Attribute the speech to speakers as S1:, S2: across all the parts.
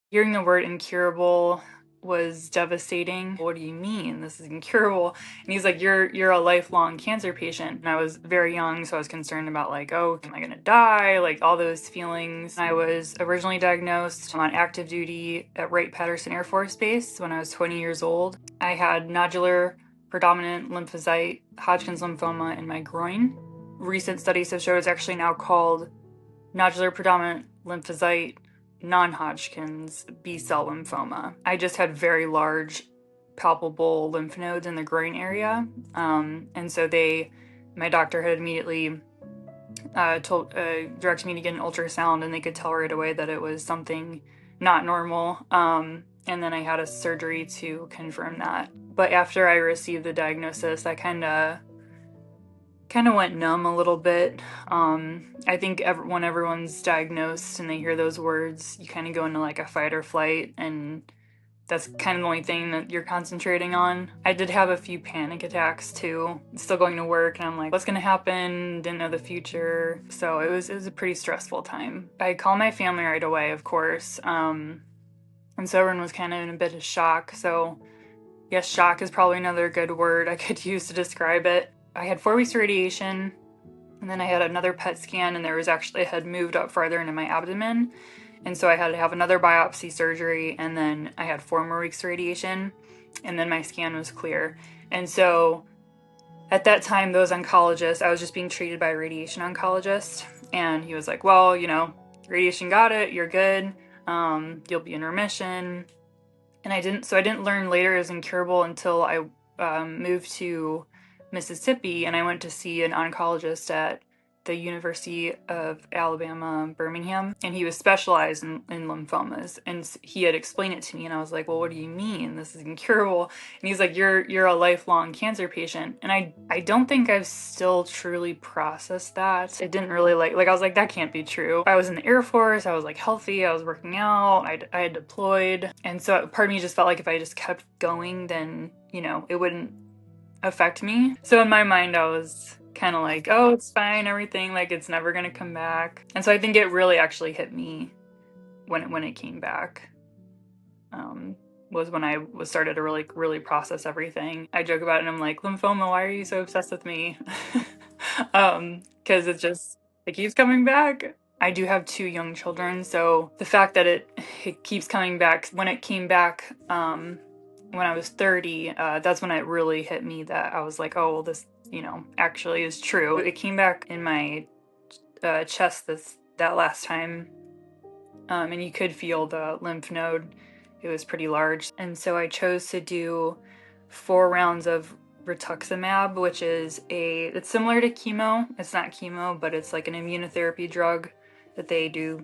S1: Hearing the word incurable was devastating. What do you mean? This is incurable? And he's like, you're a lifelong cancer patient. And I was very young, so I was concerned about like, oh, am I gonna die? Like all those feelings. I was originally diagnosed on active duty at Wright-Patterson Air Force Base when I was 20 years old. I had nodular predominant lymphocyte Hodgkin's lymphoma in my groin. Recent studies have showed it's actually now called nodular predominant lymphocyte non-Hodgkin's B-cell lymphoma. I just had very large palpable lymph nodes in the groin area, and so my doctor had immediately directed me to get an ultrasound, and they could tell right away that it was something not normal. And then I had a surgery to confirm that. But after I received the diagnosis, I kind of went numb a little bit. I think when everyone's diagnosed and they hear those words, you kind of go into like a fight or flight, and that's kind of the only thing that you're concentrating on. I did have a few panic attacks too, still going to work, and I'm like, what's gonna happen? Didn't know the future. So it was a pretty stressful time. I called my family right away, of course. And so everyone was kind of in a bit of shock. So yes, shock is probably another good word I could use to describe it. I had 4 weeks of radiation, and then I had another PET scan, and it had moved up farther into my abdomen, and so I had to have another biopsy surgery, and then I had 4 more weeks of radiation, and then my scan was clear. And so at that time, I was just being treated by a radiation oncologist, and he was like, well, radiation got it, you're good, you'll be in remission. And I didn't learn later it was incurable until I moved to Mississippi, and I went to see an oncologist at the University of Alabama, Birmingham, and he was specialized in lymphomas, and he had explained it to me, and I was like, well, what do you mean? This is incurable. And he's like, you're a lifelong cancer patient. And I don't think I've still truly processed that. It didn't really I was like, that can't be true. I was in the Air Force, I was like healthy, I was working out, I had deployed, and so part of me just felt like if I just kept going, then it wouldn't affect me. So in my mind, I was kind of like, oh, it's fine, everything, like it's never gonna come back. And so I think it really actually hit me when it came back. Was when I started to really process everything. I joke about it and I'm like, lymphoma, why are you so obsessed with me? Because it keeps coming back. I do have 2 young children, so the fact that it keeps coming back, when it came back when I was 30, that's when it really hit me that I was like, oh, well, this, actually is true. It came back in my chest that last time, and you could feel the lymph node. It was pretty large. And so I chose to do 4 rounds of Rituximab, which it's similar to chemo. It's not chemo, but it's like an immunotherapy drug that they do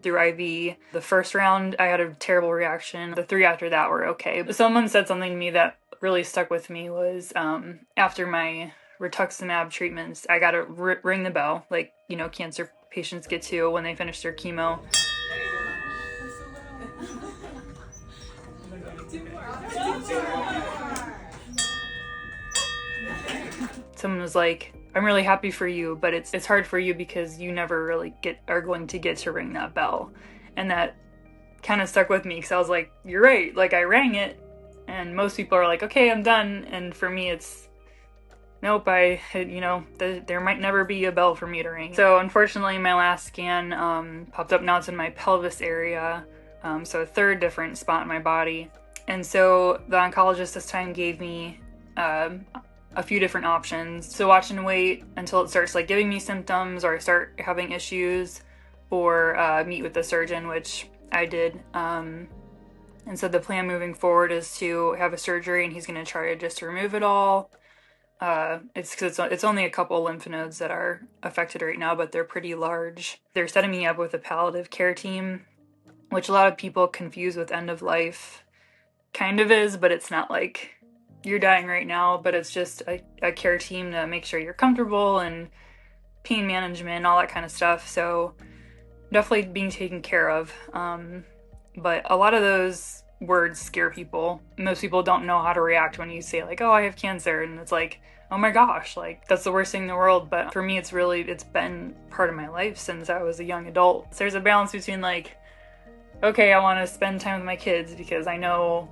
S1: through IV. The first round, I had a terrible reaction. The 3 after that were okay. But someone said something to me that really stuck with me was after my Rituximab treatments, I got to ring the bell, like, cancer patients get to when they finish their chemo. Someone was like, I'm really happy for you, but it's hard for you because you never really are going to get to ring that bell. And that kind of stuck with me because I was like, you're right, like I rang it, and most people are like, okay, I'm done. And for me, it's nope, there might never be a bell for me to ring. So unfortunately, my last scan popped up. Now it's in my pelvis area, so a 3rd different spot in my body. And so the oncologist this time gave me a few different options. So watch and wait until it starts like giving me symptoms or I start having issues, or meet with the surgeon, which I did. And so the plan moving forward is to have a surgery, and he's going to try to remove it all. It's only a couple lymph nodes that are affected right now, but they're pretty large. They're setting me up with a palliative care team, which a lot of people confuse with end of life. Kind of is, but it's not like you're dying right now, but it's just a care team to make sure you're comfortable, and pain management, all that kind of stuff. So definitely being taken care of. But a lot of those words scare people. Most people don't know how to react when you say like, oh, I have cancer, and it's like, oh my gosh, like that's the worst thing in the world. But for me, it's been part of my life since I was a young adult. So there's a balance between like okay, I want to spend time with my kids because I know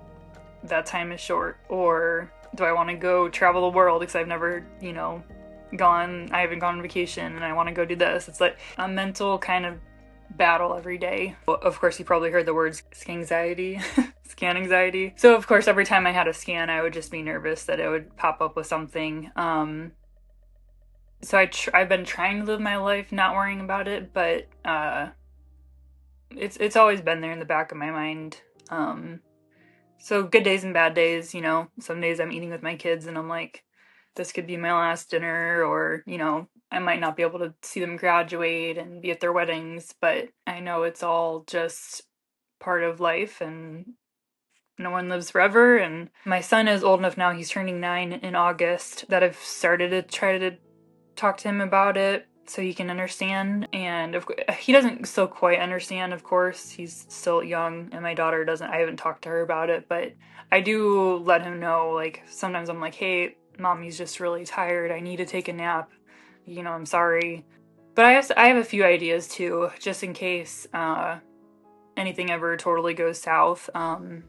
S1: that time is short, or do I want to go travel the world because I've never, you know, I haven't gone on vacation and I want to go do this. It's like a mental kind of battle every day. Of course, you probably heard the words Scanxiety, scan anxiety. So of course, every time I had a scan, I would just be nervous that it would pop up with something. So I've been trying to live my life not worrying about it, but it's always been there in the back of my mind. So good days and bad days, you know. Some days I'm eating with my kids and I'm like, this could be my last dinner, or, you know, I might not be able to see them graduate and be at their weddings, but I know it's all just part of life and no one lives forever. And my son is old enough now, he's turning 9 in August, that I've started to try to talk to him about it so he can understand. And he doesn't still quite understand, of course. He's still young, and my daughter doesn't. I haven't talked to her about it, but I do let him know, like, sometimes I'm like, hey, mommy's just really tired. I need to take a nap. You know, I'm sorry. But I have a few ideas too, just in case anything ever totally goes south. I'm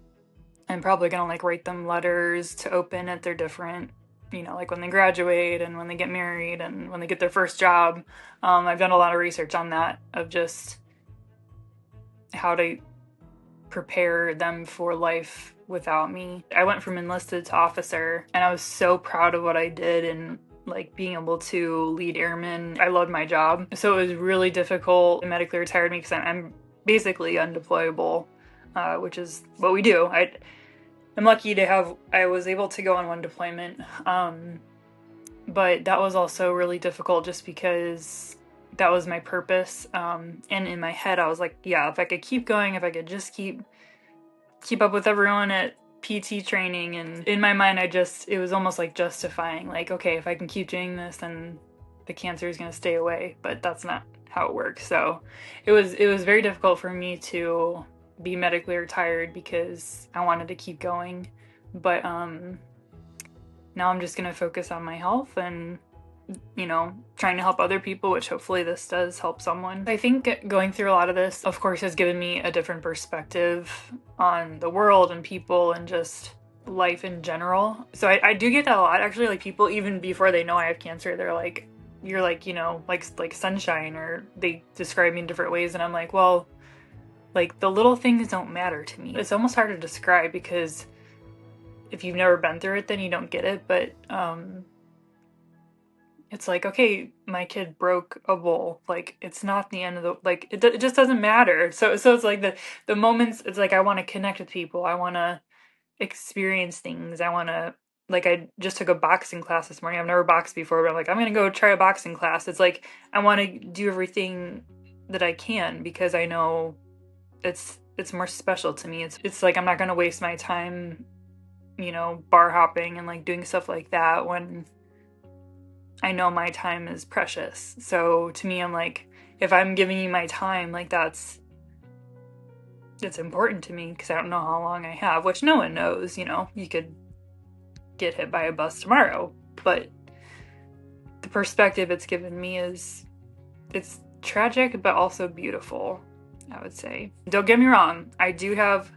S1: probably gonna like write them letters to open at their different, you know, like when they graduate and when they get married and when they get their first job. I've done a lot of research on that, of just how to prepare them for life without me. I went from enlisted to officer, and I was so proud of what I did and like being able to lead airmen. I loved my job. So it was really difficult. They medically retired me because I'm basically undeployable, which is what we do. I'm lucky to have, I was able to go on one deployment, but that was also really difficult just because that was my purpose. And in my head, I was like, yeah, if I could keep going, if I could just keep up with everyone at PT training. And in my mind, it was almost like justifying, like, okay, if I can keep doing this, then the cancer is going to stay away. But that's not how it works. So it was very difficult for me to be medically retired because I wanted to keep going. But now I'm just going to focus on my health and, you know, trying to help other people, which hopefully this does help someone. I think going through a lot of this, of course, has given me a different perspective on the world and people and just life in general. So I do get that a lot, actually. Like, people, even before they know I have cancer, they're like, you're like, you know, like sunshine, or they describe me in different ways. And I'm like, well, like, the little things don't matter to me. It's almost hard to describe because if you've never been through it, then you don't get it. But it's like, okay, my kid broke a bowl. Like, it's not the end of the, like, it just doesn't matter. So it's like the moments, it's like I want to connect with people. I want to experience things. I want to, like, I just took a boxing class this morning. I've never boxed before, but I'm like, I'm going to go try a boxing class. It's like, I want to do everything that I can because I know it's more special to me. It's like I'm not going to waste my time, you know, bar hopping and like doing stuff like that when I know my time is precious. So to me, I'm like, if I'm giving you my time, like it's important to me because I don't know how long I have, which no one knows, you know. You could get hit by a bus tomorrow, but the perspective it's given me it's tragic but also beautiful, I would say. Don't get me wrong, I do have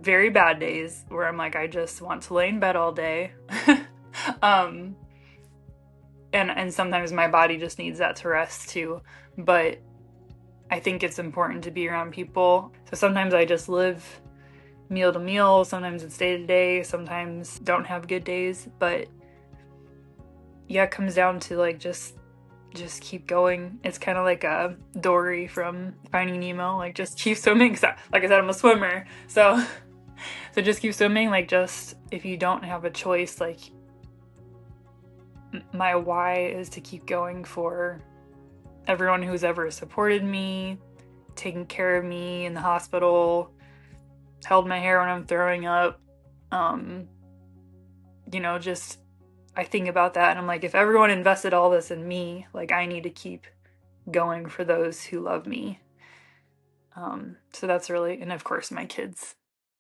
S1: very bad days where I'm like, I just want to lay in bed all day. And sometimes my body just needs that to rest too. But I think it's important to be around people. So sometimes I just live meal to meal, sometimes it's day to day, sometimes don't have good days. But yeah, it comes down to like just keep going. It's kind of like a Dory from Finding Nemo, like just keep swimming. So, like I said, I'm a swimmer, so just keep swimming. Like, just if you don't have a choice, like, my why is to keep going for everyone who's ever supported me, taken care of me in the hospital, held my hair when I'm throwing up. You know, just I think about that and I'm like, if everyone invested all this in me, like, I need to keep going for those who love me. So that's really, and of course my kids.